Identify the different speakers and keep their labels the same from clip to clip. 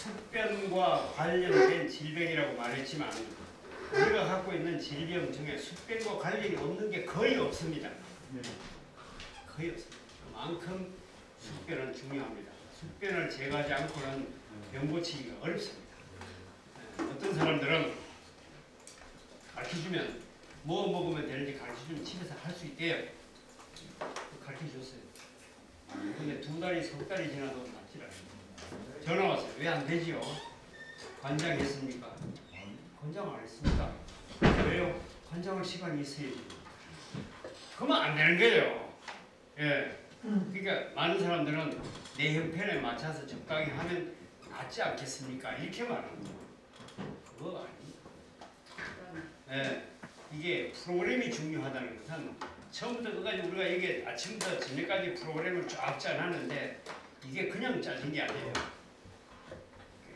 Speaker 1: 숙변과 관련된 질병이라고 말했지만 우리가 갖고 있는 질병 중에 숙변과 관련이 없는 게 거의 없습니다. 거의 없습니다. 그만큼 숙변은 중요합니다. 숙변을 제거하지 않고는 병 고치기가 어렵습니다. 어떤 사람들은 가르쳐주면 뭐 먹으면 되는지 가르쳐주면 집에서 할 수 있대요. 가르쳐줬어요. 근데 2달이 3달이 지나도 낫지 않습니다. 전화 왔어요. 왜 안 되지요? 관장했습니까? 관장 안 했습니다. 왜요? 관장할 시간이 있어야지. 그러면 안 되는 거예요. 예. 그러니까 많은 사람들은 내 형편에 맞춰서 적당히 하면 낫지 않겠습니까? 이렇게 말합니다. 그거 아닙니다. 예. 이게 프로그램이 중요하다는 것은 처음부터 끝까지 우리가 이게 아침부터 저녁까지 프로그램을 쫙 짜놨는데 이게 그냥 짜진 게 아니에요.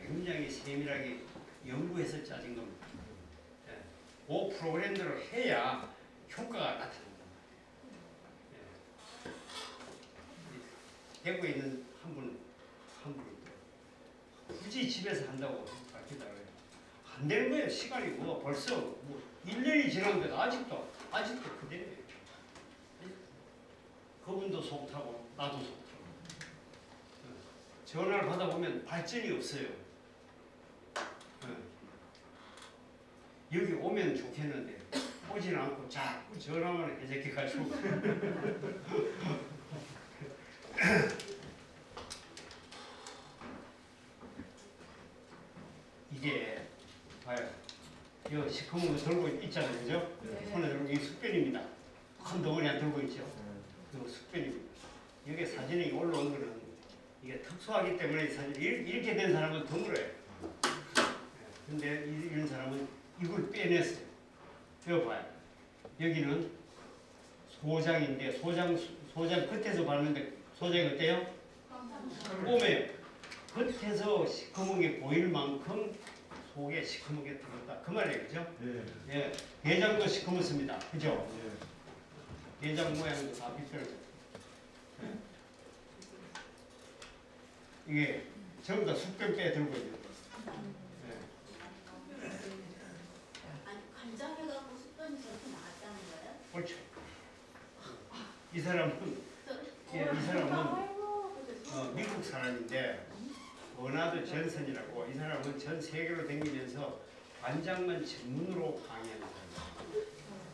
Speaker 1: 굉장히 세밀하게 연구해서 짜진 겁니다. 예. 그 프로그램대로 해야 효과가 나타납니다. 예. 대구에 있는 한 분 굳이 집에서 한다고 가르치다가 안 되는 거예요. 시간이 뭐 벌써 1년이 지났는데 아직도 그대로예요. 그분도 속 타고 나도 속 타고. 전화를 받아보면 발전이 없어요. 여기 오면 좋겠는데 오진 않고 자꾸 전화만 해제해가지고 이게 봐요. 이 시커먼 거 들고 있잖아요, 그죠?
Speaker 2: 네.
Speaker 1: 손에 들고 이게 숙변입니다. 큰 덩어리 안 들고 있죠? 이거 숙변입니다. 여기 사진에 올라온 거는 이게 특수하기 때문에 사진 이렇게 된 사람은 드물어요. 근데 이런 사람은 이걸 빼냈어요. 이거 봐요. 여기는 소장인데 소장 끝에서 봤는데 소장이 어때요? 꼬매요. 겉에서 시커멓게 보일 만큼 속에 시커멓게 들었다. 그 말이에요. 그죠?
Speaker 3: 네.
Speaker 1: 예. 내장도 시커멓습니다. 그죠? 내장 모양도 다 비슷해요. 예. 이게 전부 다 숙변 빼 들고 있는 거예요. 예.
Speaker 2: 아니, 관장해갖고 숙변이 저렇게 나왔다는 거예요?
Speaker 1: 그렇죠. 이 사람은 이 사람은 미국 사람인데 버나드 존슨이라고 이 사람은 전 세계로 다니면서 관장만 전문으로 강의하는 사람이에요.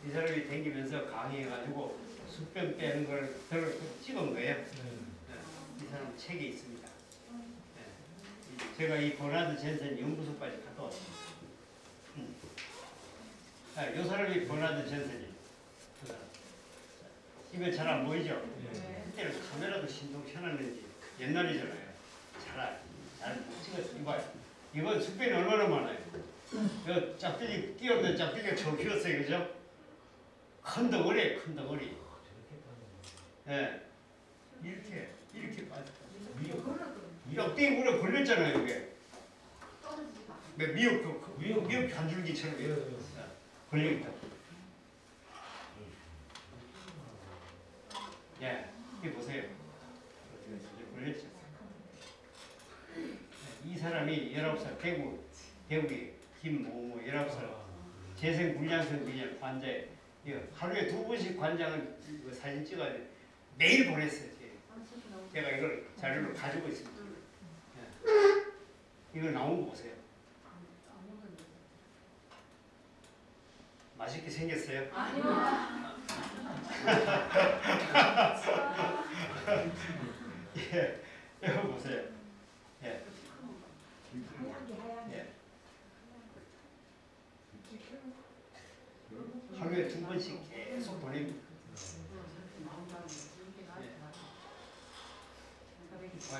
Speaker 1: 이 사람이 다니면서 강의해가지고 숙변 빼는 걸 찍은 거예요. 이 사람 책에 있습니다. 제가 이 버나드 존슨 연구소까지 갔다 왔습니다. 이 사람이 버나드 존슨이에요. 그 사람. 이거 잘 안 보이죠? 그때는 카메라도 신동 켜놨는지 옛날이잖아요. 잘 못 찍었어요. 이봐요. 이건 숙변이 얼마나 많아요. 이거 짝대기 끼었는데 짝대기가 저 키웠어요. 그죠? 큰 덩어리. 예. 이렇게 빠져. 짝대기 물에 걸렸잖아요. 이게. 미역 한 줄기처럼 걸려있다. 예. 이게 보세요. 걸렸죠. 이 사람이 19살 대구의 김모모 19살 재생불량성 비뇨 환자에 하루에 2번씩 관장을 사진 찍어야 매일 보냈어요. 제가 이걸 자료를 가지고 있습니다. 예. 이걸 나온 거 보세요. 맛있게 생겼어요?
Speaker 2: 아니요.
Speaker 1: 예. 이거 보세요. 예. 예. 하루에 2번씩 계속 보냅니다.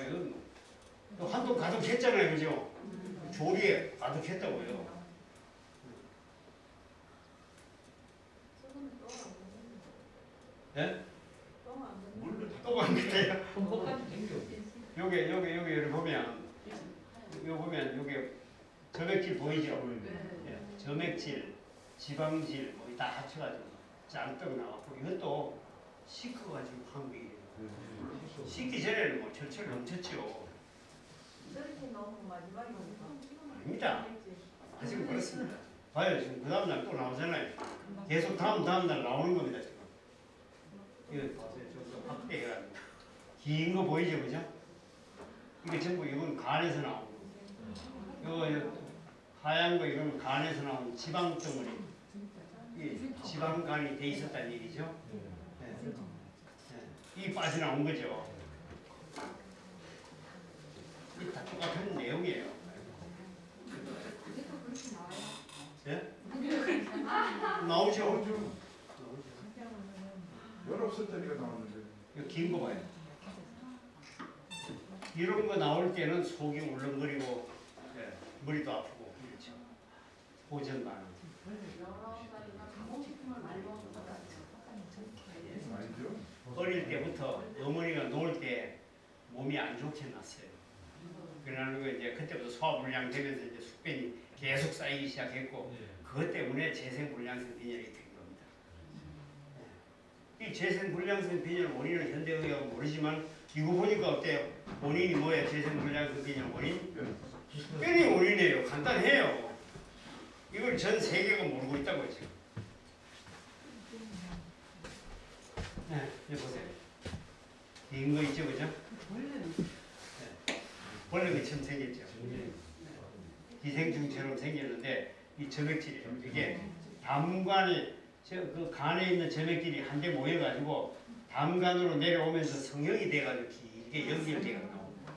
Speaker 1: 이건 한동 가득했잖아요, 그죠? 조리에 가득했다고요. 예? 또가 안 돼요. 여기 보면 여기 점액질 보이죠? 예, 점액질, 지방질 뭐 다 합쳐가지고 짱떡 나왔고 이것도 식혀가지고 한 거예요. 식기 전에는 뭐 철철 넘쳤죠.
Speaker 2: 저렇게 너무
Speaker 1: 아닙니다. 아직 그렇습니다. 봐요, 지금 그 다음날 또 나오잖아요. 계속 다음날 나오는 겁니다, 지금. 이거 보세요. 좀 확대해가지고. 긴 거 보이죠, 그죠? 이게 전부 이건 간에서 나오는 거. 이거 하얀 거 이건 간에서 나오는 지방 덩어리. 이 지방간이 돼 있었다는 얘기죠. 네. 네. 이 빠져나온 거죠. 이 다 똑같은 내용이에요. 예? 나오죠.
Speaker 3: 열 없을 때니까 나오는데.
Speaker 1: 이거 긴 거 봐요. 이런 거 나올 때는 속이 울렁거리고 예, 머리도 아프고 그렇죠. 호전반응.
Speaker 3: 아니죠?
Speaker 1: 어릴 때부터 어머니가 놓을 때 몸이 안 좋게 났어요. 그러는 거 이제 그때부터 소화불량 되면서 이제 숙변이 계속 쌓이기 시작했고 그것 때문에 재생불량성 빈혈이 된 겁니다. 이 재생불량성 빈혈 원인은 현대의학은 모르지만 이거 보니까 어때요? 원인이 뭐예요? 재생불량성 빈혈 원인? 숙변이 원인이에요. 간단해요. 이걸 전 세계가 모르고 있다고요 지금. 네, 여기 보세요. 긴 거 있죠, 그죠? 네. 벌레가 처음 생겼죠. 기생충처럼 생겼는데 이 점액질이에요. 이게 담관이 그 간에 있는 점액질이 한데 모여가지고 담관으로 내려오면서 성형이 돼가지고 길게 연결돼가 나옵니다.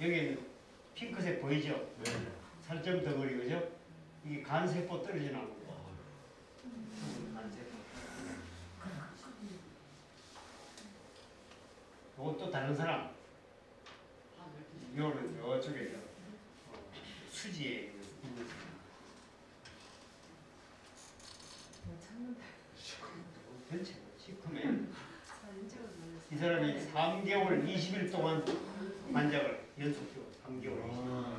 Speaker 1: 여기는 핑크색 보이죠? 살점 덩어리 그죠? 이게 간세포 떨어져 나오는 거. 간세포. 이건 또 다른 사람. 요는 저쪽에 수지에 있는 전체가 시커매요. 이 사람이 3개월 20일 동안 환자를 연속적으로 3개월 20일.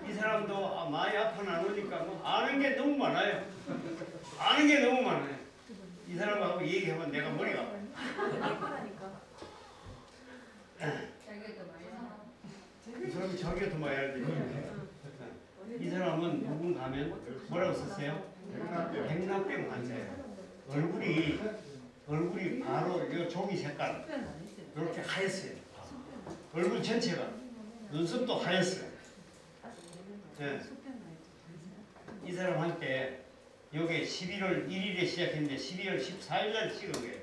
Speaker 1: 이 사람도 많이 아파나 오니까 뭐 아는 게 너무 많아요. 아는 게 너무 많아요. 이 사람하고 얘기하면 내가 머리가 아파요. 이 사람이 자기가 더 많이 알지. 이 사람은 누군가 하면 뭐라고 썼어요? 백납병 환자예요. 얼굴이 바로 이 종이 색깔 이렇게 하였어요. 얼굴 전체가 눈썹도 하였어요. 네. 이 사람한테 요게 11월 1일에 시작했는데 12월 14일 날 찍은 거예요.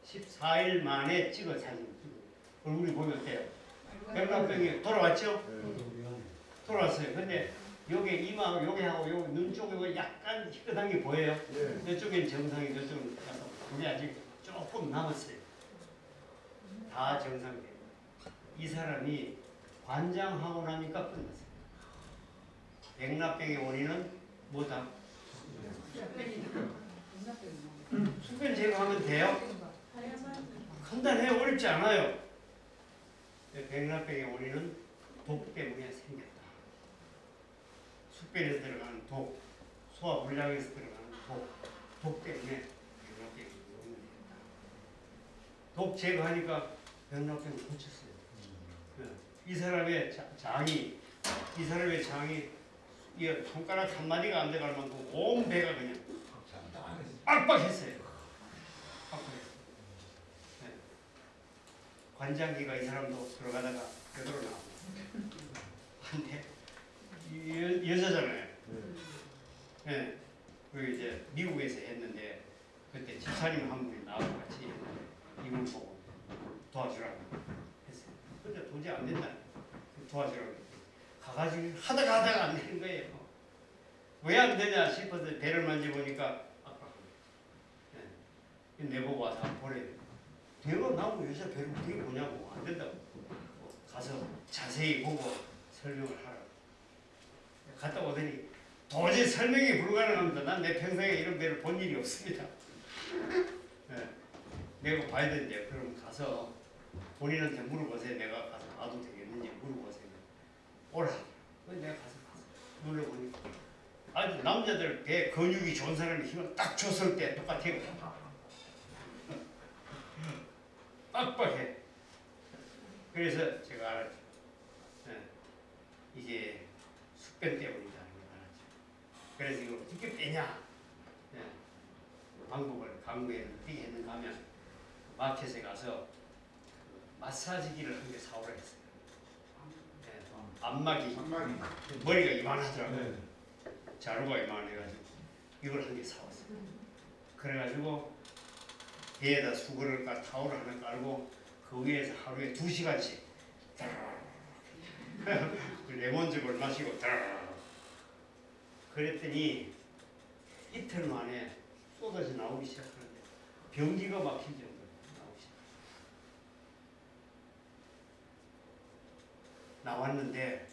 Speaker 1: 14일 만에 찍어 사진. 얼굴이 보면 어때요? 백납병이 돌아왔죠? 돌아왔어요. 근데 요게 이마하고 요게 하고 요 눈 쪽에 약간 희끗한 게 보여요. 이쪽엔 정상이 저쪽은 약간 그게 아직 조금 남았어요. 다 정상이에요. 이 사람이 관장하고 나니까 끝났어요. 백납병의 원인은 뭐다? 숙변 제거하면 돼요? 간단해요. 어렵지 않아요. 백납병의 원인은 독 때문에 생겼다. 숙변에서 들어가는 독, 소화불량에서 들어가는 독 때문에 백납병이 원인이 됐다. 독 제거하니까 백납병을 고쳤어요. 이 사람의 장이 이 손가락 한 마디가 안 돼갈 만큼 온 배가 그냥 빡빡했어요. 빡빡했어요. 네. 관장기가 이 사람도 들어가다가 되돌아 나오고. 근데 여자잖아요. 네. 그 이제 미국에서 했는데 그때 집사님 한 분이 나하고 같이 이걸 보고 도와주라고 했어요. 근데 도저히 안 된다. 도와주라고. 가가지고 하다가 안 되는 거예요. 왜 안 되냐 싶어서 배를 만져보니까 내보고 와서 보래. 내가 나보고 여자 배를 어떻게 보냐고. 안 된다고. 가서 자세히 보고 설명을 하라고. 갔다 오더니 도저히 설명이 불가능합니다. 난 내 평생에 이런 배를 본 일이 없습니다. 네. 내가 봐야 되는데 그럼 가서 본인한테 물어보세요. 내가 가서 봐도 되겠는지 물어보세요. 오라. 내가 가서 눌러보니까 아주 남자들 배 근육이 좋은 사람이 힘을 딱 줬을 때 똑같아요. 빡빡해. 그래서 제가 알았죠. 예, 이게 숙변 때문이다. 알았죠. 그래서 이걸 어떻게 빼냐. 예, 방법을 강구에 어떻게 했는가 하면 마켓에 가서 그 마사지기를 한 개 사오라 했어요. 예, 안마기.
Speaker 3: 한마디.
Speaker 1: 머리가 이만하더라고요.
Speaker 3: 네.
Speaker 1: 자루가 이만해가지고 이걸 한 개 사왔어요. 그래가지고 배에다 수건을 타올을 하나 깔고 그 위에서 하루에 2시간씩 레몬즙을 마시고 그랬더니 이틀 만에 쏟아져 나오기 시작하는데 변기가 막힐 정도로 나오기 시작. 나왔는데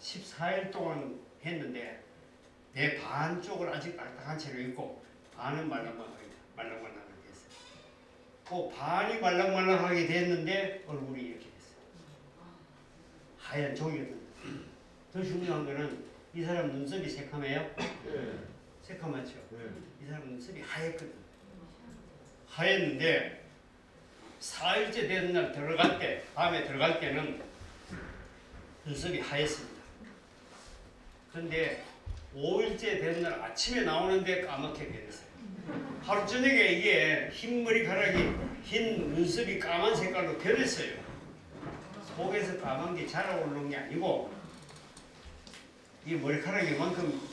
Speaker 1: 14일 동안 했는데 내 반 쪽을 아직 딱딱한 채로 있고 반은 말랑말랑하게 됐어요. 그 반이 말랑말랑하게 됐는데 얼굴이 이렇게 됐어요. 하얀 종이가 든다. 더 중요한 거는 이 사람 눈썹이 새카매요?
Speaker 3: 네.
Speaker 1: 새카맣죠?
Speaker 3: 네.
Speaker 1: 이 사람 눈썹이 하얗거든. 하였는데 4일째 되는 날 들어갈 때, 밤에 들어갈 때는 눈썹이 하였습니다. 그런데 5일째 되는 날 아침에 나오는데 까맣게 변했어요. 하루 저녁에 이게 흰 머리카락이 흰 눈썹이 까만 색깔로 변했어요. 속에서 까만 게 자라오는 게 아니고 이 머리카락이 이만큼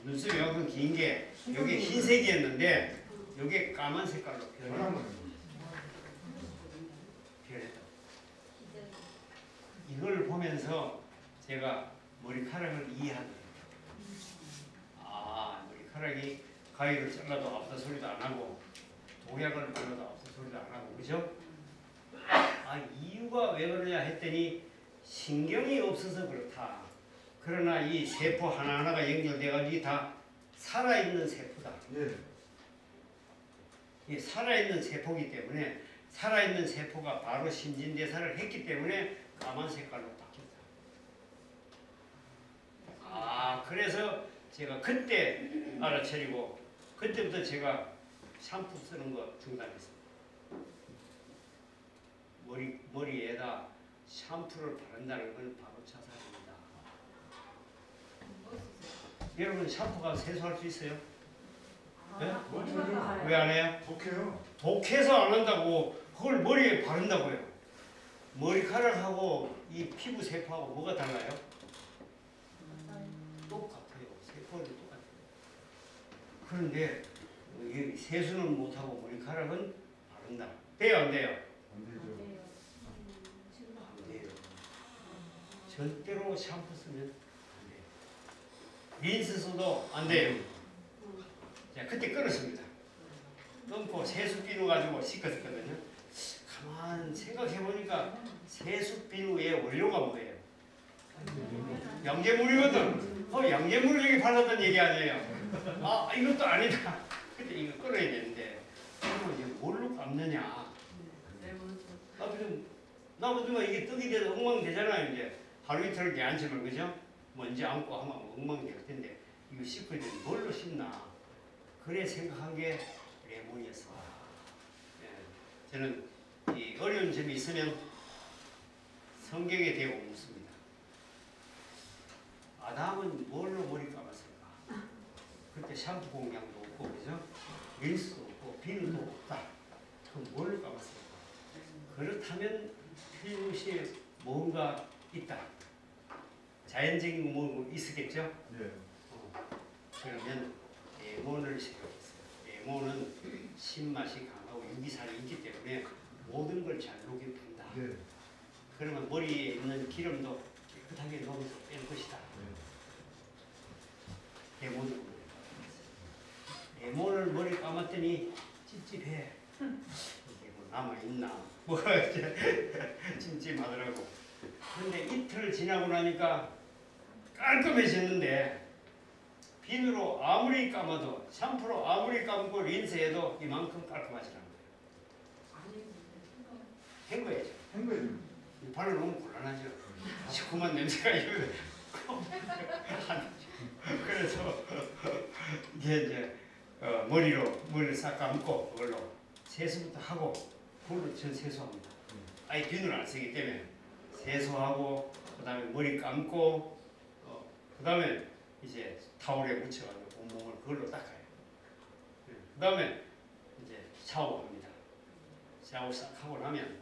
Speaker 1: 눈썹이 이만큼 긴 게 여기 흰색이었는데 여기 까만 색깔로 변했다. 이걸 보면서 제가 머리카락을 이해한 거예요. 아, 머리카락이 가위를 잘라도 아프다 소리도 안 하고 독약을 발라도 아프다 소리도 안 하고 그죠? 아, 이유가 왜 그러냐 했더니 신경이 없어서 그렇다. 그러나 이 세포 하나하나가 연결돼가지고 이게 다 살아있는 세포다.
Speaker 3: 예.
Speaker 1: 이 살아있는 세포이기 때문에 살아있는 세포가 바로 신진대사를 했기 때문에 까만 색깔로 바뀌었다. 아, 그래서 제가 그때 알아차리고 그때부터 제가 샴푸 쓰는 거 중단했습니다. 머리에다 샴푸를 바른다는 건 바로 자살입니다. 여러분 샴푸가 세수할 수 있어요? 네? 왜 안 해요?
Speaker 3: 독해요.
Speaker 1: 독해서 안 한다고 그걸 머리에 바른다고요. 머리카락하고 이 피부 세포하고 뭐가 달라요? 똑같아요. 세포는 똑같아요. 그런데 이 세수는 못하고 머리카락은 바른다. 돼요 안 돼요?
Speaker 3: 안 되죠.
Speaker 1: 안 돼요. 절대로 샴푸 쓰면 안 돼요. 린스 써도 안 돼요. 자, 그때 끊었습니다. 끊고 세수 비누 가지고 씻었거든요. 가만 생각해보니까 세수 비누의 원료가 뭐예요? 양재물이거든. 양재물을 여기 발랐던 얘기 아니에요. 아, 이것도 아니다. 그때 이거 끊어야 되는데 그러면 이제 뭘로 감느냐? 나보다 이게 떡이 돼서 엉망되잖아요. 이제 하루 이틀 개안치면 그죠? 먼지 안고 하면 엉망될 텐데 이거 씻을 때는 뭘로 씻나? 그래 생각한 게 레몬이었어. 예, 저는 이 어려운 점이 있으면 성경에 대고 묻습니다. 아담은 뭘로 머리 감았을까? 그때 샴푸 공장도 없고 그죠? 린스도 없고 비누도 없다. 그럼 뭘로 감았을까? 그렇다면 틀림없이 뭔가 있다. 자연적인 뭐 있었겠죠?
Speaker 3: 예.
Speaker 1: 그러면 레몬을 생각했어요. 레몬은 신맛이 강하고 유기산이 있기 때문에 모든 걸 잘 녹여준다.
Speaker 3: 네.
Speaker 1: 그러면 머리에 있는 기름도 깨끗하게 녹여서 뺄 것이다. 레몬으로 머리 감았어요. 레몬을 머리 감았더니 찝찝해. 이게 뭐 남아있나? 뭐 찜찜하더라고. 그런데 이틀 지나고 나니까 깔끔해졌는데 비누로 아무리 감아도 샴푸로 아무리 감고 린스해도 이만큼 깔끔하지 않은 거예요. 헹궈야죠.
Speaker 3: 헹궈야죠.
Speaker 1: 발을 너무 곤란하죠. 시큼한 냄새가 이거. 그래 그래서 이게 이제 머리를 싹 감고 그걸로 세수부터 하고 그걸로 전 세수합니다. 아예 비누를 안 쓰기 때문에 세수하고 그다음에 머리 감고 그다음에 이제 타올에 묻혀가지고 온몸을 그걸로 닦아요. 그다음에 이제 샤워합니다. 샤워 싹 하고 나면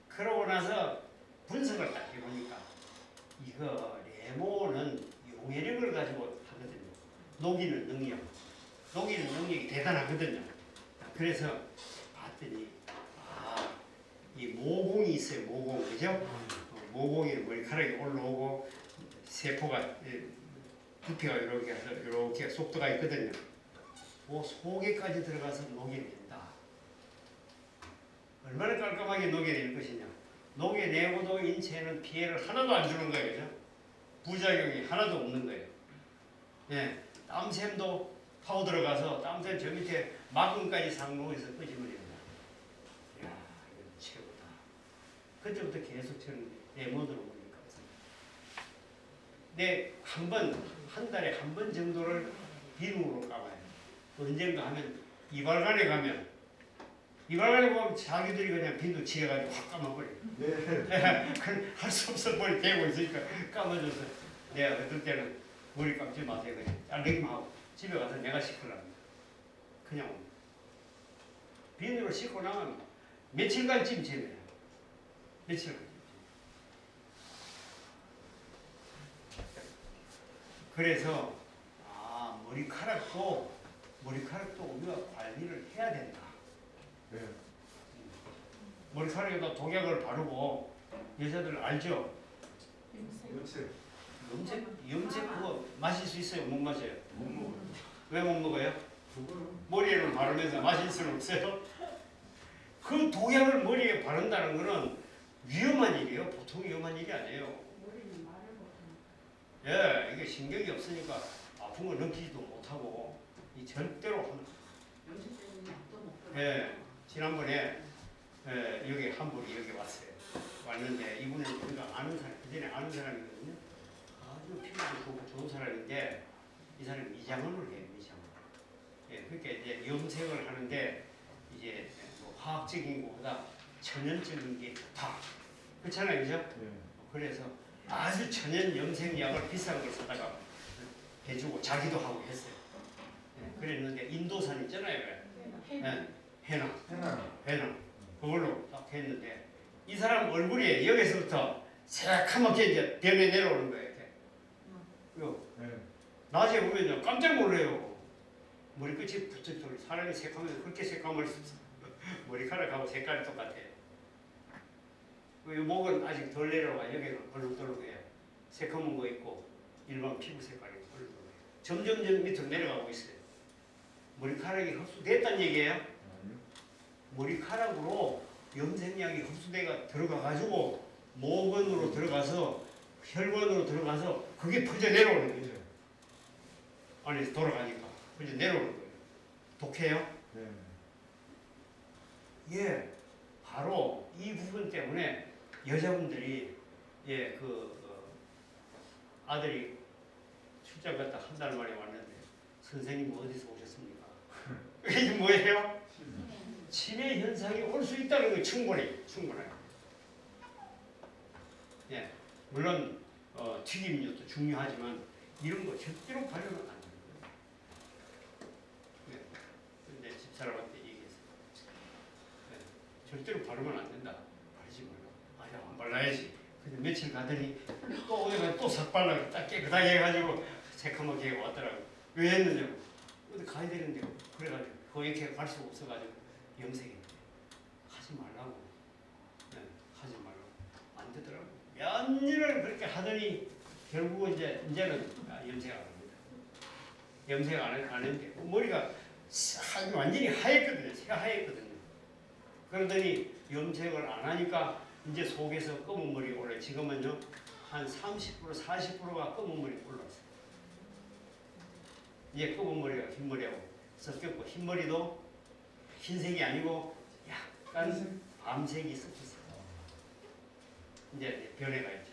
Speaker 1: 그러고 나서 분석을 딱 해보니까 이거 레모는 용해력을 가지고 하거든요. 녹이는 능력이 대단하거든요. 그래서 봤더니 이 모공이 있어요. 모공, 그죠? 모공이 머리카락이 올라오고 세포가 부피가 이렇게 해서 이렇게 속도가 있거든요. 그 속에까지 들어가서 녹여낸다. 얼마나 깔끔하게 녹여낼 것이냐. 녹여내고도 인체에는 피해를 하나도 안 주는 거예요. 그죠? 부작용이 하나도 없는 거예요. 예, 땀샘도 파고 들어가서 땀샘 저 밑에 막음까지 상록에서 끄집어냅니다. 이야, 이거 최고다. 그때부터 계속 저는 레몬으로 보니까. 네, 한 달에 한 번 정도를 비누로 감아요. 언젠가 하면 이발관에 가면 자기들이 그냥 비누 칠해가지고 확 감아버려요.
Speaker 3: 네.
Speaker 1: 할 수 없어 머리 대고 있으니까 감아줘서 내가 어떨 때는 머리 감지 마세요. 그냥 잘리기만 하고 집에 가서 내가 씻으랍니다. 그냥 비누로 씻고 나면 며칠간 찜찜해요. 며칠간 찜찜. 그래서 머리카락도 우리가 관리를 해야 된다.
Speaker 3: 네.
Speaker 1: 머리카락에다 독약을 바르고 여자들 알죠? 염색 그거 마실 수 있어요? 못 마셔요?
Speaker 3: 못 먹어요.
Speaker 1: 왜 못 먹어요?
Speaker 3: 그거요?
Speaker 1: 머리에는 바르면서 마실 수는 없어요. 그 독약을 머리에 바른다는 거는 위험한 일이에요. 보통 위험한 일이 아니에요. 예, 이게 신경이 없으니까 아픈 걸 느끼지도 못하고 이 절대로 예, 지난번에 여기 한 분이 여기 왔는데 이분은 우리가 아는 사람, 그전에 아는 사람이거든요. 아주 피부도 좋고 좋은 사람인데 이 사람이 미장원을 해요. 미장원. 예, 그러니까 이제 염색을 하는데 이제 뭐 화학적인 것보다 천연적인 게 좋다. 그렇잖아요, 그죠?
Speaker 3: 네.
Speaker 1: 그래서 아주 천연 염색약을 비싼 걸 사다가 해주고 자기도 하고 했어요. 예, 그랬는데 인도산 있잖아요. 예, 해나 그걸로 딱 했는데 이 사람 얼굴이 여기서부터 새카맣게 이제 변해 내려오는 거예요. 이렇게.
Speaker 3: 네.
Speaker 1: 낮에 보면요 깜짝 놀래요. 머리끝이 부쩍부쩍 사람이 새카면 그렇게 새까멀 수 없어. 머리카락하고 색깔이 똑같아요. 이 목은 아직 덜 내려와. 여기는 얼룩덜룩해요. 새카만 거 있고 일반 피부 색깔이 얼룩덜룩해요. 점점 밑으로 내려가고 있어요. 머리카락이 흡수됐다는 얘기예요.
Speaker 3: 아니요.
Speaker 1: 머리카락으로 염색약이 흡수돼가 들어가가지고 모근으로 들어가서 혈관으로 들어가서 그게 퍼져 내려오는 거죠. 안에서 돌아가니까 퍼져 내려오는 거예요. 독해요?
Speaker 3: 네.
Speaker 1: 예, 바로 이 부분 때문에 여자분들이 아들이 출장 갔다 한 달 만에 왔는데 선생님 어디서 오셨습니까? 이게 뭐예요? 치매 현상이 올 수 있다는 거 충분해요. 예, 물론 튀김류도 중요하지만 이런 거 절대로 발효는 안 돼요. 네. 근데 집사람한테 얘기했어요. 네. 절대로 바르면 안 된다. 바르지 말고. 안 발라야지. 근데 며칠 가더니 또 오늘 또 싹 발라고 딱 깨끗하게 해가지고 새카맣게 왔더라고. 왜 했느냐고. 어디 가야 되는데 그래가지고 거기 이렇게 갈 수가 없어가지고 염색했는데 하지 말라고. 네, 하지 말라고. 안 되더라고. 몇 년을 그렇게 하더니 결국은 이제는 염색 안 합니다. 염색 안 했는데 머리가 완전히 하얗거든요. 새하얗거든요. 그러더니 염색을 안 하니까 이제 속에서 검은 머리 올라요. 지금은요 한 30% 40%가 검은 머리 올라왔어요. 이제 검은 머리가 흰 머리하고 섞였고 흰 머리도 흰색이 아니고 약간 밤색이 섞였어요. 이제 변해가 있죠.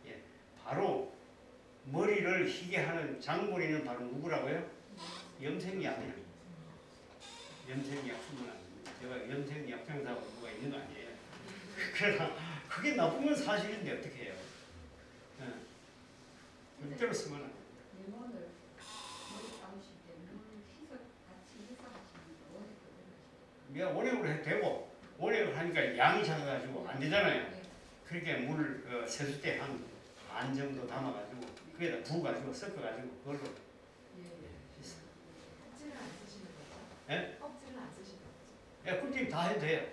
Speaker 1: 예, 바로 머리를 희게 하는 장본인은 바로 누구라고요? 염색약이에요. 염색약 쓰면 안 됩니다. 제가 염색약 장사하고 누가 있는 거 아니에요. 그러나 그게 나쁘면 사실인데 어떻게 해요? 절대로 쓰면 안 돼요.
Speaker 4: 레몬을 머리 감으실 때 물 희석 같이 희석하시는 게 오래 걸리시죠?
Speaker 1: 내가 원액으로 해도 되고 원액을 하니까 양이 작아가지고 안 되잖아요.
Speaker 4: 네.
Speaker 1: 그렇게 물을 세숫대 한 반 정도 담아가지고 그에다 부어가지고 섞어가지고 그걸로
Speaker 4: 예.
Speaker 1: 씻어요.
Speaker 5: 껍질을 안 쓰시는 거죠?
Speaker 1: 예?
Speaker 5: 껍질을 안 쓰시는 거죠?
Speaker 1: 예, 꿀팁 다 해도 돼요.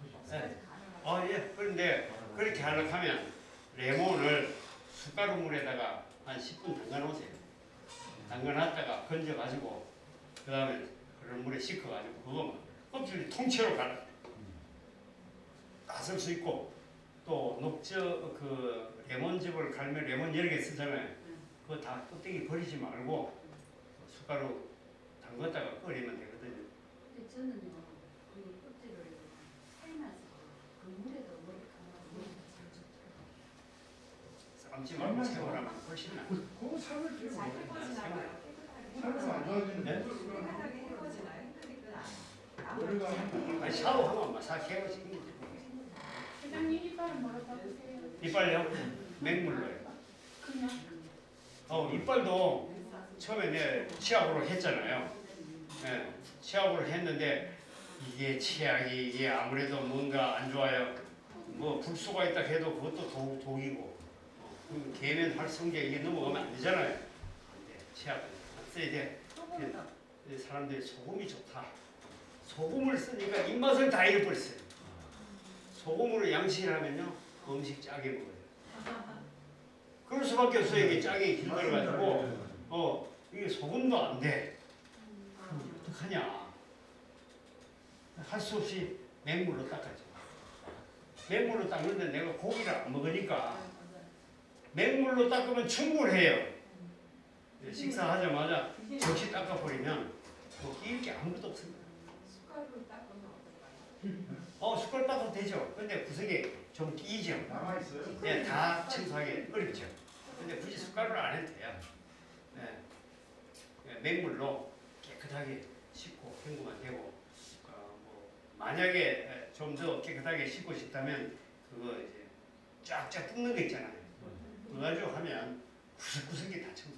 Speaker 5: 껍질까지 가능하죠?
Speaker 1: 예. 그런데 그렇게 하려고 하면 레몬을 숟가루 물에다가 한 10분 담가놓으세요. 담가놨다가 건져가지고 그 다음에 그런 물에 씻어가지고 그거만 껍질을 통째로 갈아 다 쓸 수 있고 또 그 레몬즙을 갈면 레몬 여러 개 쓰잖아요. 그거 다 껍데기 버리지 말고 숟가루 담갔다가 끓이면 되거든요.
Speaker 4: 근데 저는요, 그 껍질을 삶아서 그 물에도 머리 감아 머리가 잘 좋더라고요.
Speaker 1: 삶지 말고 세워라면 훨씬 나아요.
Speaker 3: 그거 삶을 필요
Speaker 5: 잘
Speaker 3: 없어요.
Speaker 5: 해보지나 봐요. 깨끗하게
Speaker 3: 삶으면 안 좋아지는
Speaker 1: 네?
Speaker 3: 거.
Speaker 5: 깨끗하게 해보지나 힘드니까
Speaker 3: 머리가
Speaker 1: 아니, 샤워하면 막 개워지는 거지.
Speaker 6: 회장님 이빨은 뭐로 바꾸세요?
Speaker 1: 이빨요? 맹물로요.
Speaker 6: 그냥
Speaker 1: 이빨도 처음에 내 치약으로 했잖아요. 예, 치약으로 했는데 이게 치약이 이게 아무래도 뭔가 안 좋아요. 뭐 불수가 있다 해도 그것도 독이고 그 계면 활성제 이게 넘어가면 안 되잖아요. 안 돼. 치약은 안 써야 돼. 사람들이 소금이 좋다. 소금을 쓰니까 입맛을 다 잃어버렸어요. 소금으로 양식을 하면요 음식 짜게 먹어요. 그럴 수밖에 없어요. 이게 짜게 길들어가지고 이게 소금도 안 돼. 그럼 어떡하냐? 할 수 없이 맹물로 닦아줘. 맹물로 닦는데 내가 고기를 안 먹으니까 맹물로 닦으면 충분해요. 식사하자마자 접시 닦아버리면 뭐 끼울 게 아무것도 없습니다.
Speaker 5: 숟가락으로 닦으면 어떨까요?
Speaker 1: 숟가락 닦아도 되죠. 근데 구석에 좀 끼죠.
Speaker 3: 남아 있어요?
Speaker 1: 네, 다 청소하기 어렵죠. 근데 굳이 숟가락을 안 해도 돼요. 네. 맹물로 깨끗하게 씻고 헹구면 되고, 만약에 좀 더 깨끗하게 씻고 싶다면 그거 이제 쫙쫙 뜯는 거 있잖아요. 그거 가지고 하면 구석구석이 다 청소.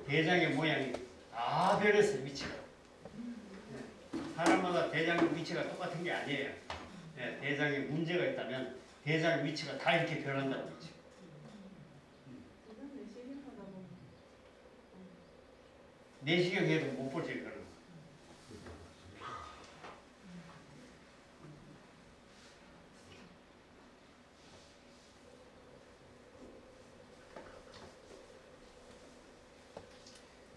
Speaker 1: 대장의 모양이 다 변했어요. 위치가. 사람마다 대장 위치가 똑같은 게 아니에요. 대장에 문제가 있다면 대장 위치가 다 이렇게 변한다는 거죠.
Speaker 5: 이건 내시경 하다 보면
Speaker 1: 내시경해도 못 보죠 이거는.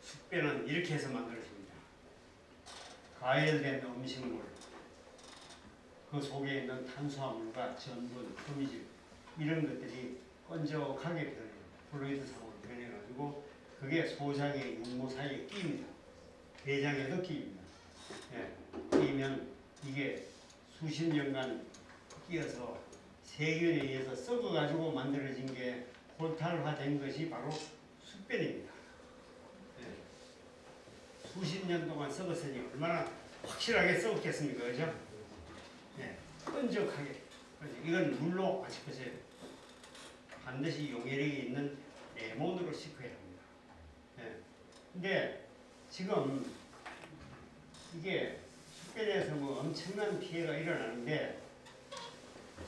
Speaker 1: 숙배는 이렇게 해서 만들어집니다. 가열된 음식물, 그 속에 있는 탄수화물과 전분, 섬유질 이런 것들이 끈적하게 변해요. 플루이드상으로 변해가지고 그게 소장의 육모 사이에 끼입니다. 대장에도 끼입니다. 끼면 이게 수십 년간 끼어서 세균에 의해서 썩어가지고 만들어진 게 홀탈화된 것이 바로 숙변입니다. 수십 년 동안 썩었으니 얼마나 확실하게 썩었겠습니까, 그죠? 끈적하게. 이건 물로 안 씻으세요. 반드시 용해력이 있는 레몬으로 씻어야 합니다. 근데 지금 이게 숙변에서 뭐 엄청난 피해가 일어나는데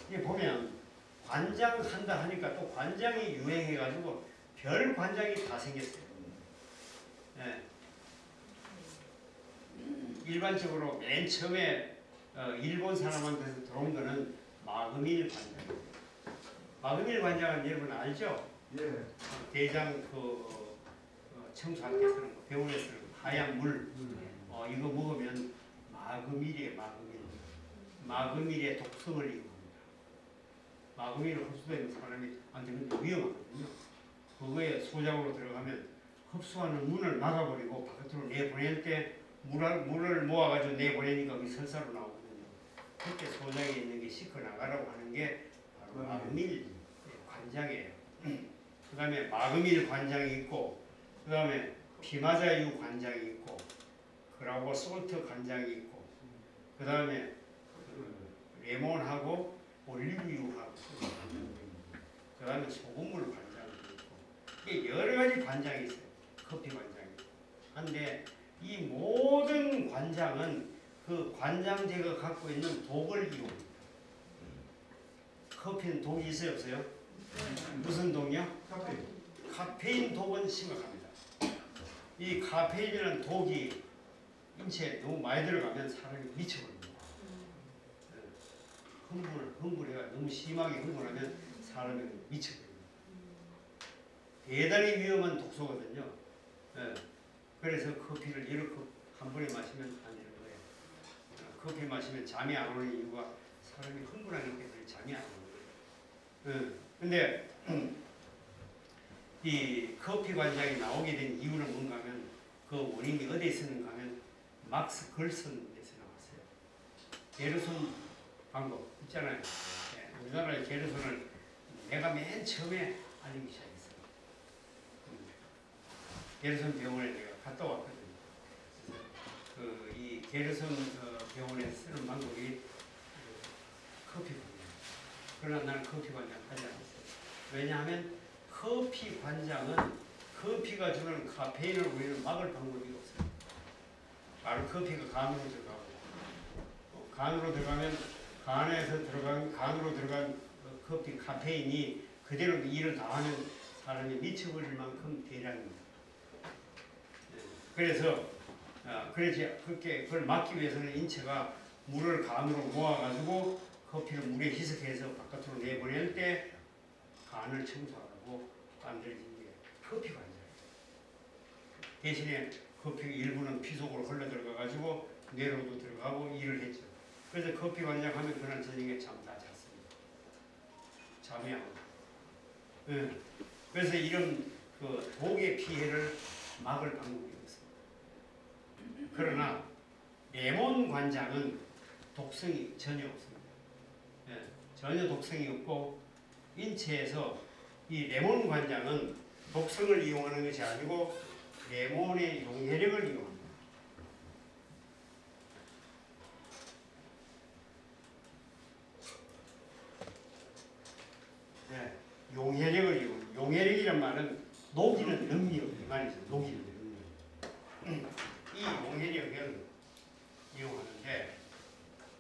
Speaker 1: 이게 보면 관장한다 하니까 또 관장이 유행해가지고 별 관장이 다 생겼어요. 일반적으로 맨 처음에 일본 사람한테서 들어온 거는 마그밀 관장. 마그밀 관장은 여러분 알죠?
Speaker 3: 예.
Speaker 1: 대장 청소할 때 쓰는 거, 배울에 쓰는 거, 하얀 물. 이거 먹으면 마그밀이에요, 마그밀. 마그밀의 독성을 일으킵니다. 마그밀을 흡수되는 사람이 한테는 위험하거든요. 그거에 소장으로 들어가면 흡수하는 문을 막아버리고 바깥으로 내보낼 때 물을 모아가지고 내보내니까 그게 설사로 나오거든요. 그때 소장에 있는 게 씻고 나가라고 하는 게 바로 마그밀 관장이에요. 그 다음에 마그밀 관장이 있고, 그 다음에 피마자유 관장이 있고, 그리고 솔트 관장이 있고, 그 다음에 레몬하고 올리브유하고, 그 다음에 소금물 관장이 있고, 이게 여러 가지 관장이 있어요. 커피 관장이. 한데 이 모든 관장은 그 관장제가 갖고 있는 독을 이용합니다. 커피는 독이 있어요, 없어요? 무슨 독이요?
Speaker 3: 카페.
Speaker 1: 카페인 독은 심각합니다. 이 카페인이라는 독이 인체에 너무 많이 들어가면 사람이 미쳐버립니다. 흥분해가 너무 심하게 흥분하면 사람이 미쳐버립니다. 대단히 위험한 독소거든요. 예. 그래서 커피를 여러 컵 한 번에 마시면 안 되는 거예요. 커피 마시면 잠이 안 오는 이유가 사람이 흥분하기 때문에 잠이 안 오는 거예요. 근데 이 커피 관장이 나오게 된 이유는 뭔가 하면 그 원인이 어디에 있었는가 하면 막스 걸슨에서 나왔어요. 게르손 방법 있잖아요. 예, 우리나라의 게르손을 내가 맨 처음에 알리기 시작했어요. 게르손 병원에 내가 갔다 왔거든요. 이 게르손 병원에 쓰는 방법이 커피 관장. 그러나 나는 커피 관장 하지 않았어요. 왜냐하면 커피 관장은 커피가 주는 카페인을 우리는 막을 방법이 없어요. 바로 커피가 간으로 들어가고, 간으로 들어가면 간으로 들어간 커피 카페인이 그대로 일을 다 하면 사람이 미쳐버릴 만큼 대량입니다. 그래서 그걸 막기 위해서는 인체가 물을 간으로 모아가지고 커피를 물에 희석해서 바깥으로 내보낼 때 간을 청소하고 만들어진 게 커피 관장이에요. 대신에 커피 일부는 피 속으로 흘러 들어가가지고 뇌로도 들어가고 일을 했죠. 그래서 커피 관장 하면 그날 저녁에 잠 다 잤습니다. 잠이 안 오고. 그래서 이런 그 독의 피해를 막을 방법이 없습니다. 그러나 레몬 관장은 독성이 전혀 없습니다. 전혀 독성이 없고 인체에서 이 레몬 관장은 독성을 이용하는 것이 아니고 레몬의 용해력을 이용합니다. 용해력을 이용합니다. 용해력이란 말은 녹이는 능력 이 말이죠. 녹이는 능력. 이 용해력을 이용하는데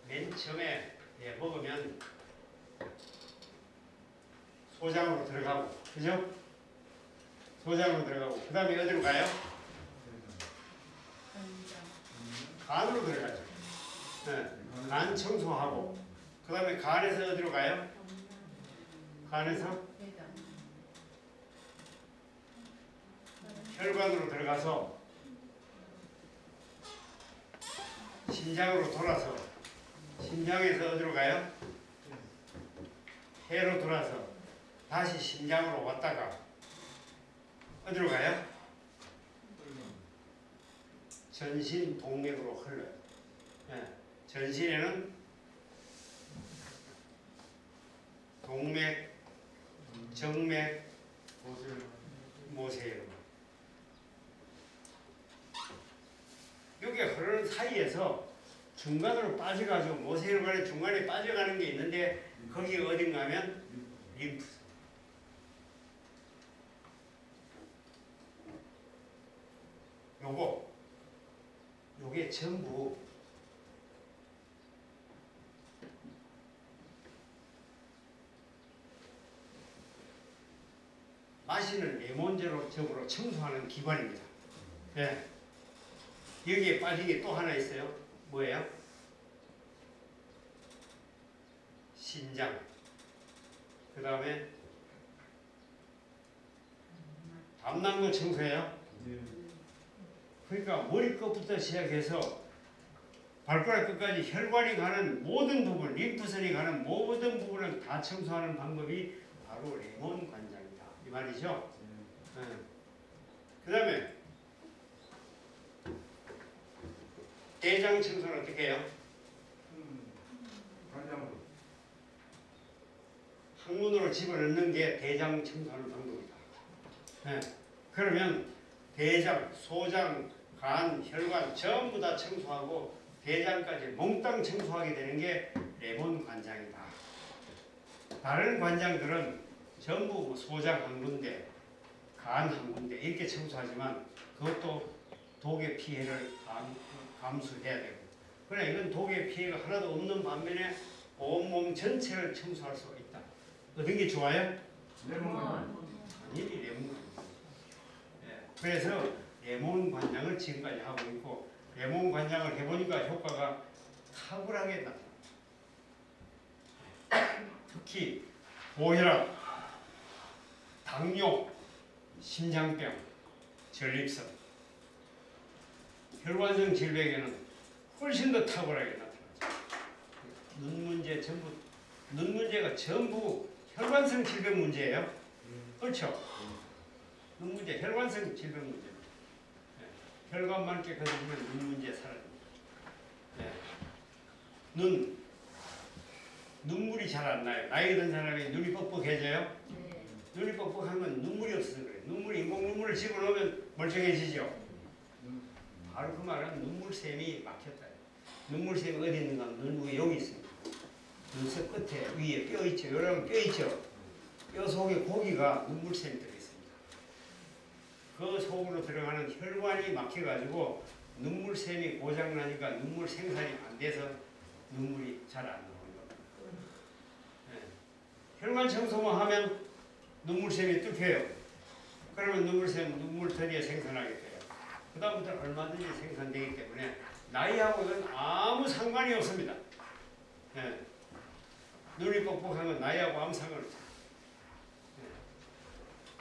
Speaker 1: 맨 처음에 먹으면 소장으로 들어가고, 그죠? 소장으로 들어가고, 그 다음에 어디로 가요? 간으로 들어가죠. 간 청소하고, 그 다음에 간에서 어디로 가요? 간에서 혈관으로 들어가서 심장으로 돌아서 심장에서 어디로 가요? 폐로 돌아서 다시 심장으로 왔다가 어디로 가요? 전신 동맥으로 흘러요. 전신에는 동맥, 정맥, 모세혈관. 여기 흐르는 사이에서 중간으로 빠져가지고 모세혈관의 중간에 빠져가는 게 있는데 거기 어딘가 하면 림프선. 요게 전부 마시는 레몬제로 청소하는 기관입니다. 예. 여기에 빠진 게 또 하나 있어요. 뭐예요? 신장. 그 다음에 담낭도 청소해요. 그러니까 머리끝부터 시작해서 발가락 끝까지 혈관이 가는 모든 부분, 림프선이 가는 모든 부분을 다 청소하는 방법이 바로 레몬 관장이다. 이 말이죠. 그 다음에 대장 청소는 어떻게 해요?
Speaker 3: 관장으로.
Speaker 1: 항문으로 집어넣는 게 대장 청소하는 방법이다. 네. 그러면 대장, 소장, 간, 혈관 전부 다 청소하고 대장까지 몽땅 청소하게 되는 게 레몬 관장이다. 다른 관장들은 전부 소장 한 군데, 간 한 군데 이렇게 청소하지만 그것도 독의 피해를 감수해야 되고, 그러나 이건 독의 피해가 하나도 없는 반면에 온몸 전체를 청소할 수가 있다. 어떤 게 좋아요?
Speaker 3: 레몬.
Speaker 1: 당연히 레몬 관장. 그래서 레몬 관장을 지금까지 하고 있고, 레몬 관장을 해보니까 효과가 탁월하게 나타납니다. 특히 고혈압, 당뇨, 심장병, 전립선, 혈관성 질병에는 훨씬 더 탁월하게 나타나죠. 눈 문제가 전부 혈관성 질병 문제예요. 그렇죠? 눈 문제, 혈관성 질병 문제. 혈관만 깨끗해지면 눈 문제 사라집니다. 눈물이 잘 안 나요. 나이 든 사람이 눈이 뻑뻑해져요.
Speaker 4: 네.
Speaker 1: 눈이 뻑뻑한 건 눈물이 없어서 그래요. 인공 눈물을 집어넣으면 멀쩡해지죠. 바로 그 말은 눈물샘이 막혔다. 눈물샘이 어디 있는가 하면 눈 위에 여기 있습니다. 눈썹 끝에 위에 뼈 있죠. 여러분 뼈 있죠. 뼈 속에 고기가 눈물샘이 들어있습니다. 그 속으로 들어가는 혈관이 막혀가지고 눈물샘이 고장나니까 눈물 생산이 안 돼서 눈물이 잘 안 나오는 겁니다. 혈관 청소만 하면 눈물샘이 뚫혀요. 그러면 눈물터리에 생산하게 돼요. 그 다음부터 얼마든지 생산되기 때문에 나이하고는 아무 상관이 없습니다. 눈이 뻑뻑한 건 나이하고 아무 상관없습니다.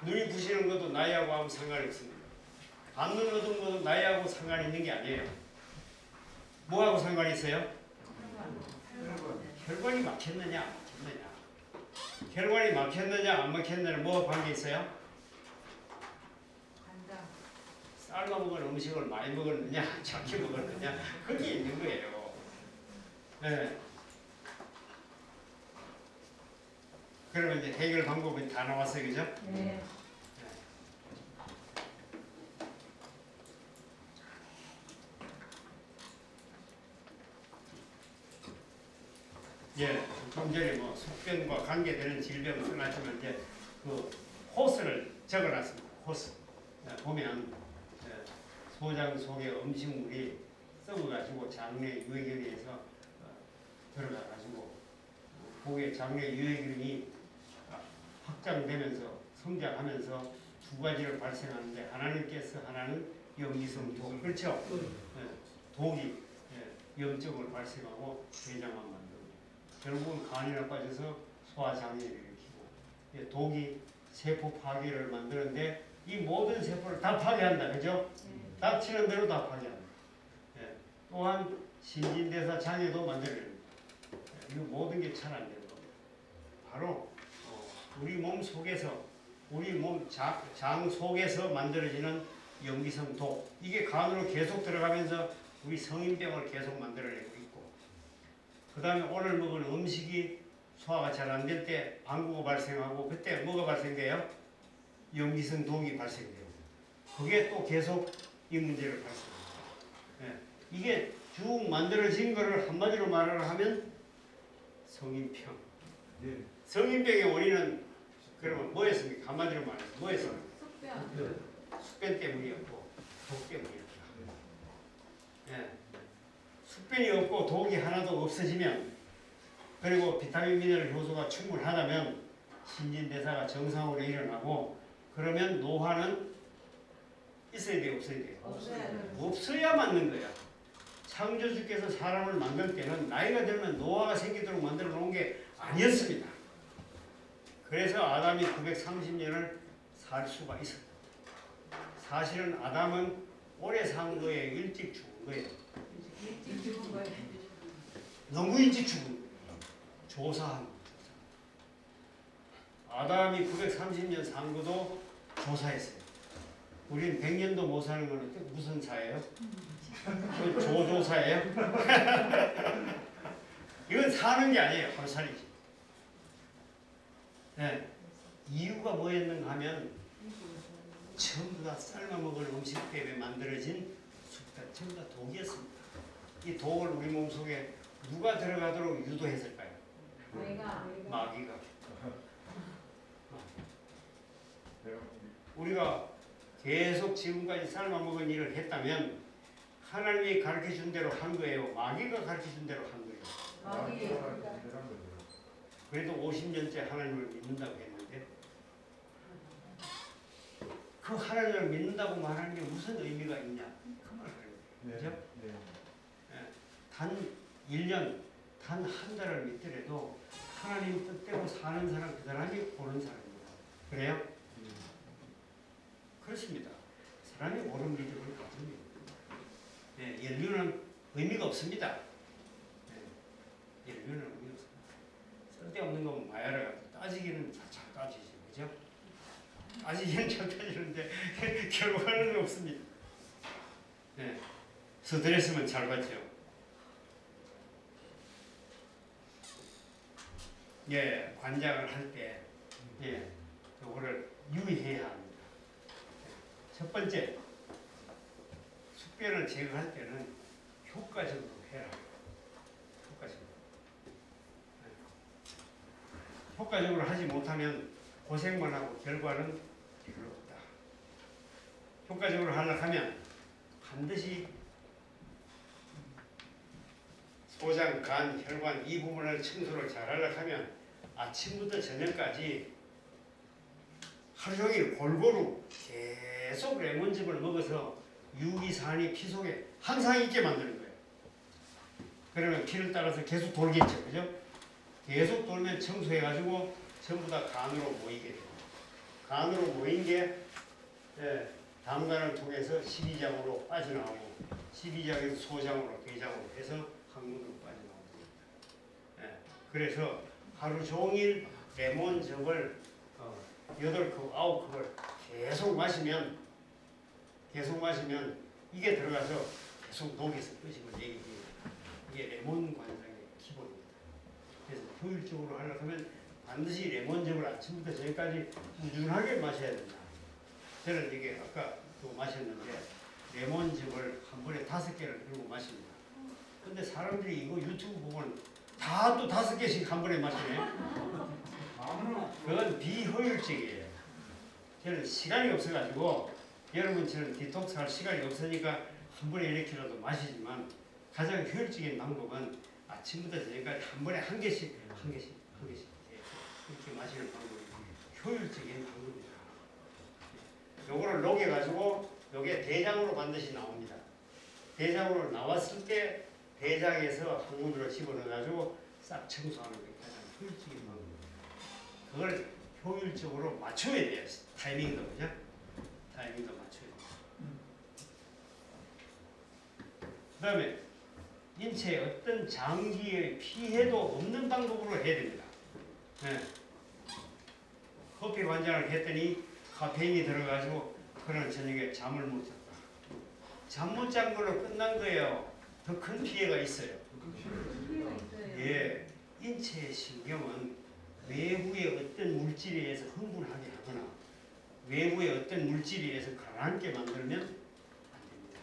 Speaker 1: 눈이 부시는 것도 나이하고 아무 상관이 없습니다. 안눈 어두운 것도 나이하고 상관이 있는 게 아니에요. 뭐하고 상관이 있어요? 혈관이 막혔느냐 안 막혔느냐. 혈관이 막혔느냐 안 막혔느냐 뭐가 관계 있어요?
Speaker 5: 간장.
Speaker 1: 삶아 먹은 음식을 많이 먹었느냐 작게 먹었느냐 그게 있는 거예요. 네. 그러면 이제 해결 방법이 다 나왔어요, 그죠?
Speaker 4: 네.
Speaker 1: 예, 좀 전에 뭐 숙변과 관계되는 질병을 써놨지만 이제 그 호스를 적어놨습니다. 호스 보면 소장 속에 음식물이 썩어가지고 장내 유해균에서 들어가가지고 그게 장내 유해균이 확장되면서 성장하면서 두 가지를 발생하는데 하나는 가스, 하나는 염기성 독. 그렇죠? 독이 염증을 발생하고 췌장암 만들고 결국은 간이 나빠져서 소화장애를 일으키고 독이 세포 파괴를 만드는데 이 모든 세포를 다 파괴한다. 그죠? 닥치는 대로 다 파괴한다. 또한 신진대사 장애도 만들어냅니다. 이 모든 게 잘 안 되는 겁니다. 바로 우리 몸 속에서 우리 몸 장 속에서 만들어지는 염기성 독 이게 간으로 계속 들어가면서 우리 성인병을 계속 만들어내고 있고 그 다음에 오늘 먹은 음식이 소화가 잘 안 될 때 방구가 발생하고 그때 뭐가 발생돼요? 염기성 독이 발생돼요. 그게 또 계속 이 문제를 발생합니다. 이게 쭉 만들어진 거를 한마디로 말을 하면 성인병.
Speaker 3: 예.
Speaker 1: 성인병의 원인은 그러면 뭐였습니까? 한마디로 말해서 뭐였습니까?
Speaker 5: 숙변.
Speaker 1: 숙변 때문이었고 독 때문이었다. 숙변이 없고 독이 하나도 없어지면 그리고 비타민 미네랄 효소가 충분하다면 신진대사가 정상으로 일어나고 그러면 노화는 있어야 돼요? 없어야 돼요?
Speaker 5: 없어요.
Speaker 1: 없어야 맞는 거야. 창조주께서 사람을 만들 때는 나이가 들면 노화가 생기도록 만들어 놓은 게 아니었습니다. 그래서 아담이 930년을 살 수가 있었다. 사실은 아담은 오래 산 거에 일찍 죽은 거예요.
Speaker 5: 일찍 죽은 거예요.
Speaker 1: 너무 일찍 죽은 거예요. 조사한 거예요. 아담이 930년 산 것도 조사했어요. 우리는 100년도 못 사는 건 무슨 사예요? 그 조조사예요? 이건 사는 게 아니에요. 하루살이지. 네. 이유가 뭐였는가 하면 전부 다 삶아먹을 음식 때문에 만들어진 숲다 전부 다 독이었습니다. 이 독을 우리 몸속에 누가 들어가도록 유도했을까요? 마귀가. 우리가 계속 지금까지 삶아먹은 일을 했다면 하나님이 가르쳐준 대로 한 거예요? 마귀가 가르쳐준 대로 한 거예요? 그래도 50년째 하나님을 믿는다고 했는데 그 하나님을 믿는다고 말하는 게 무슨 의미가 있냐? 그 말을 해요. 그죠? 단 1년, 단 한 달을 믿더라도 하나님 뜻대로 사는 사람, 그 사람이 옳은 사람입니다. 그래요? 그렇습니다. 사람이 옳은 믿음을 가집니다. 네, 연륜은 의미가 없습니다. 네, 연륜은 의미가 없습니다. 쓸데없는 건 마야를 따지기는 잘 따지지, 그죠? 따지기는 잘 따지는데 결과는 없습니다. 네, 스트레스만 잘 받죠. 예, 관장을 할 때, 예, 요거를 유의해야 합니다. 첫 번째, 숙변을 제거할 때는 효과적으로 해라. 효과적으로. 효과적으로 하지 못하면 고생만 하고 결과는 별로 없다. 효과적으로 하려고 하면 반드시 소장, 간, 혈관 이 부분을 청소를 잘 하려고 하면 아침부터 저녁까지 하루 종일 골고루 계속 레몬즙을 먹어서 유기산이 피 속에 항상 있게 만드는 거예요. 그러면 피를 따라서 계속 돌겠죠. 그죠? 계속 돌면 청소해가지고 전부 다 간으로 모이게 돼요. 간으로 모인 게 담관을 통해서 십이장으로 빠져나오고 십이장에서 소장으로 대장으로 해서 항문으로 빠져나옵니다. 그래서 하루 종일 레몬즙을 8컵, 9컵을 계속 마시면 이게 들어가서 계속 녹여서 끄집어 내게 돼요. 이게 레몬 관상의 기본입니다. 그래서 효율적으로 하려고 하면 반드시 레몬즙을 아침부터 저녁까지 꾸준하게 마셔야 된다. 저는 이게 아까 또 마셨는데 레몬즙을 한 번에 5개를 들고 마십니다. 근데 사람들이 이거 유튜브 보면 다 또 5개씩 한 번에 마시네. 그건 비효율적이에요. 저는 시간이 없어가지고 여러분처럼 디톡스 할 시간이 없으니까 한 번에 이렇게라도 마시지만 가장 효율적인 방법은 아침부터 저녁까지 한 번에 한 개씩 이렇게 마시는 방법이 효율적인 방법입니다. 요거를 녹여가지고 요게 대장으로 반드시 나옵니다. 대장으로 나왔을 때 대장에서 항문으로 집어넣어가지고 싹 청소하는 게 가장 효율적인 방법입니다. 그걸 효율적으로 맞춰야 돼요. 타이밍도, 그죠? 타이밍도 맞춰야 돼요. 그 다음에 인체에 어떤 장기의 피해도 없는 방법으로 해야 됩니다. 네. 커피 관장을 했더니 카페인이 들어가지고 그런 저녁에 잠을 못 잤다. 잠 못 잔 걸로 끝난 거예요. 더 큰 피해가 있어요. 예, 인체의 신경은 외부의 어떤 물질에 의해서 흥분하게 하거나 외부의 어떤 물질에 의해서 가라앉게 만들면 안 됩니다.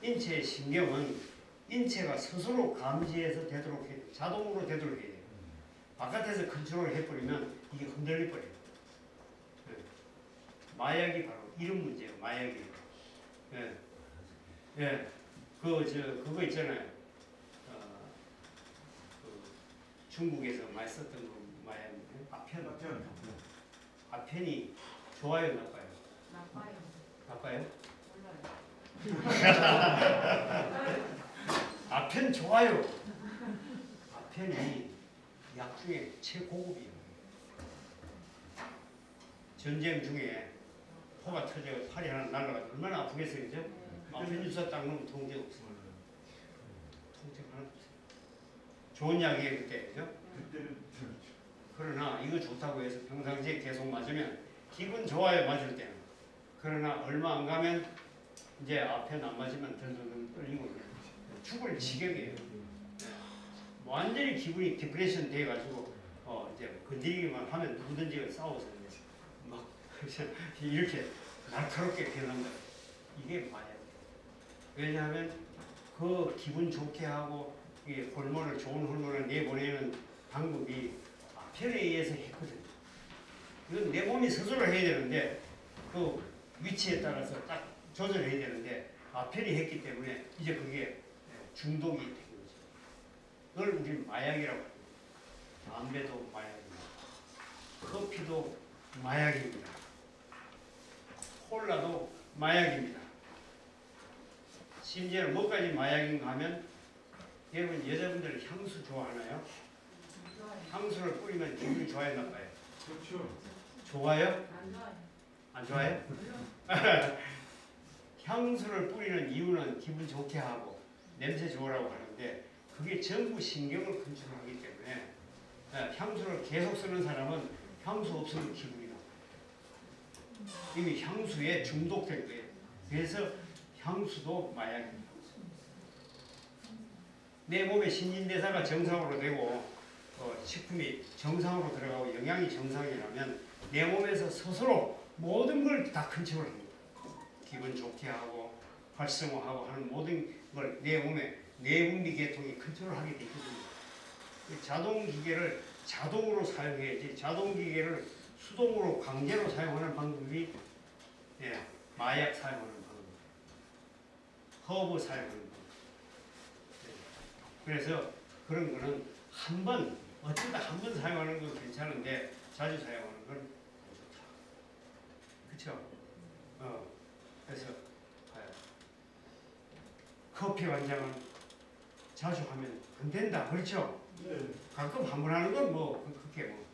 Speaker 1: 인체의 신경은 인체가 스스로 감지해서 되도록 해야 돼요. 자동으로 되도록 해야 돼요. 바깥에서 컨트롤을 해버리면 이게 흔들릴 거예요. 마약이 바로 이런 문제예요. 마약이. 예, 예, 그거 있잖아요. 중국에서 많이 썼던 거 마약인데 아펜이 좋아요, 나빠요? 나빠요? 아펜 좋아요. 아펜이 약 중에 최고급이에요. 전쟁 중에 포가 터져 팔이 하나 날아가지고 얼마나 아프겠어요, 그죠? 아펜 주사 딱 놓으면 통증 없어요. 통증 하나도 없어요. 좋은 약이에요, 그때, 그죠? 그러나 이거 좋다고 해서 평상시에 계속 맞으면 기분 좋아요, 맞을 때는. 그러나 얼마 안 가면 이제 앞에 안 맞으면 덜덜덜 떨리고 죽을 지경이에요. 완전히 기분이 디프레션 돼가지고 이제 건드리기만 하면 누구든지 싸워서 막 이렇게 날카롭게 변한다. 이게 마약. 왜냐하면 그 기분 좋게 하고 이 호르몬을 좋은 호르몬을 내보내는 방법이 아편에 의해서 했거든요. 이건 내 몸이 스스로 해야 되는데 그 위치에 따라서 딱 조절해야 되는데 아편이 했기 때문에 이제 그게 중독이 된 거죠. 그걸 우리 마약이라고 합니다. 담배도 마약입니다. 커피도 마약입니다. 콜라도 마약입니다. 심지어는 뭐까지 마약인가 하면 여러분 여자분들 향수 좋아하나요? 향수를 뿌리면 기분이 좋아요, 나빠요?
Speaker 3: 그렇죠.
Speaker 1: 좋아요?
Speaker 4: 안 좋아요.
Speaker 1: 안 좋아요? 향수를 뿌리는 이유는 기분 좋게 하고 냄새 좋으라고 하는데 그게 전부 신경을 컨트롤하기 때문에 향수를 계속 쓰는 사람은 향수 없으면 기분이 나빠요. 이미 향수에 중독된 거예요. 그래서 향수도 마약입니다. 내 몸의 신진대사가 정상으로 되고 식품이 정상으로 들어가고 영양이 정상이라면 내 몸에서 스스로 모든 걸 다 컨트롤합니다. 기분 좋게 하고 활성화하고 하는 모든 걸 내 몸의 내분비 계통이 컨트롤하게 되거든요. 자동기계를 자동으로 사용해야지 자동기계를 수동으로 강제로 사용하는 방법이 마약 사용하는 방법입니다. 허브 사용하는 방법. 그래서 그런 거는 한 번, 어쩌다 한 번 사용하는 건 괜찮은데 자주 사용하는 건 안 좋다. 그쵸? 그래서 커피 관장은 자주 하면 안 된다. 그렇죠?
Speaker 3: 네.
Speaker 1: 가끔 한 번 하는 건 뭐 그렇게 뭐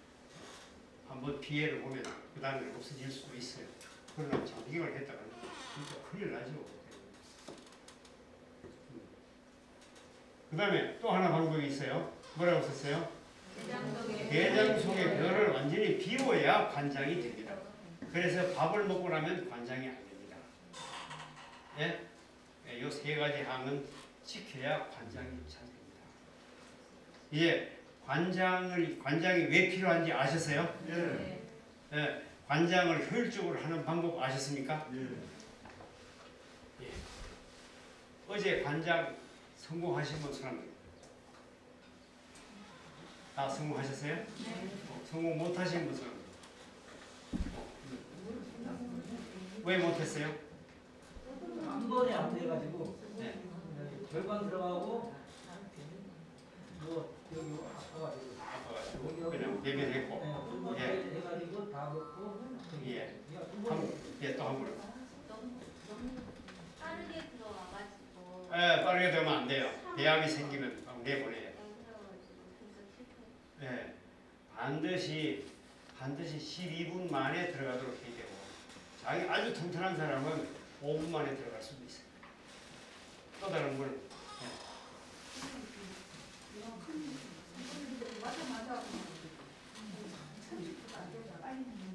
Speaker 1: 한 번 피해를 보면 그 다음에 없어질 수도 있어요. 그러나 장기간 했다가 진짜 큰일 나죠. 그 다음에 또 하나 방법이 있어요. 뭐라고 썼어요? 대장 속의 변을 완전히 비워야 관장이 됩니다. 그래서 밥을 먹고 나면 관장이 안 됩니다. 예? 이 세 가지 항은 지켜야 관장이 잘 됩니다. 이제 관장이 왜 필요한지 아셨어요?
Speaker 3: 예.
Speaker 1: 예, 관장을 효율적으로 하는 방법 아셨습니까?
Speaker 3: 예.
Speaker 1: 예. 어제 관장 성공하신 분 사람 다 성공하셨어요? 성공 못하신 분 사람 왜 못했어요?
Speaker 5: 한 번에 안 돼가지고
Speaker 1: 네.
Speaker 5: 절반 들어가고 뭐 여기 아파가지고
Speaker 1: 아파가지고 그냥 대변했고
Speaker 5: 한번
Speaker 1: 예.
Speaker 5: 해가지고 다 먹고
Speaker 1: 예.
Speaker 5: 두번
Speaker 1: 또 한 번.
Speaker 2: 너무 빠르게 들어와가지고
Speaker 1: 빠르게 되면 안 돼요. 대압이 생기면 내보내요.
Speaker 2: 그래서 실패.
Speaker 1: 예. 반드시 12분 만에 들어가도록 해야 되고 자기 아주 튼튼한 사람은 5분 만에 들어갈 수도 있어요. 또 다른 분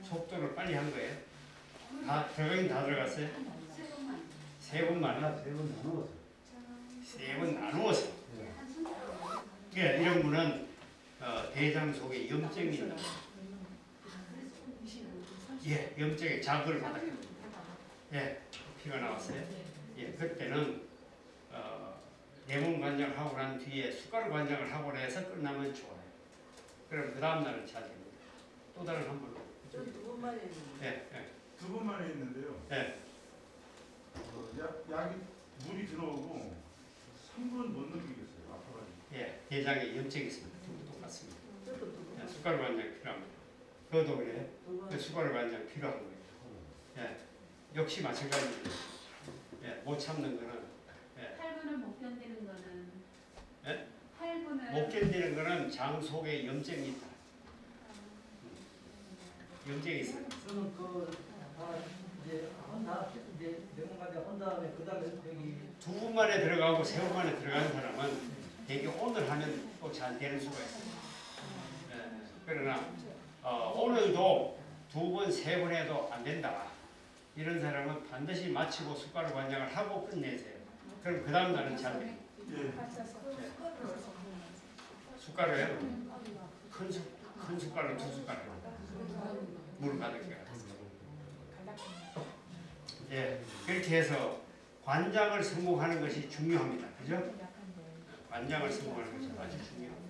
Speaker 1: 속도를 빨리 한 거예요. 다 들어가긴 다 들어갔어요. 세 번만. 세 번 나누어서. 예, 이런 분은 대장 속에 염증이 있는 예, 염증에 자극을 받았거든요. 예, 피가 나왔어요. 예, 그때는 내몸 관장을 하고 난 뒤에 숟가락 관장을 하고 해서 끝나면 좋아요. 그럼 그 다음 날은 잘 됩니다. 또 다른 한 분로.
Speaker 5: 두 번만 했는데
Speaker 1: 예, 예,
Speaker 3: 두 번만에 했는데요.
Speaker 1: 예.
Speaker 3: 약이 물이 들어오고 3분 못 넘기겠어요. 아파가지고.
Speaker 1: 예, 대장에 염증이 있습니다. 두분 똑같습니다. 예, 숟가락 관장 필요합니다. 그것도 그래요. 그 숟가락 관장 필요한 거예요. 예, 역시 마찬가지입니다. 예, 못 참는 거는
Speaker 6: 8분을 못 견디는 거는
Speaker 1: 예?
Speaker 6: 8분을
Speaker 1: 못 견디는 거는 장 속에 염증이 있다. 염증이 있어요.
Speaker 5: 그러면 그다 이제 이제 병원까지 한 다음에 그 다음에 여기
Speaker 1: 두 분 만에 들어가고 세 분 만에 들어가는 사람은 되게 오늘 하면 또 잘 되는 수가 있어요. 예, 그러나 오늘도 2번, 3번 해도 안 된다. 이런 사람은 반드시 마치고 숟가락 관장을 하고 끝내세요. 그럼 그 다음 날은 잘 돼요.
Speaker 3: 예.
Speaker 1: 숟가락에 큰 숟가락 2숟가락 물 가득해. 예, 그렇게 해서 관장을 성공하는 것이 중요합니다. 그죠? 관장을 성공하는 것이 아주 중요합니다.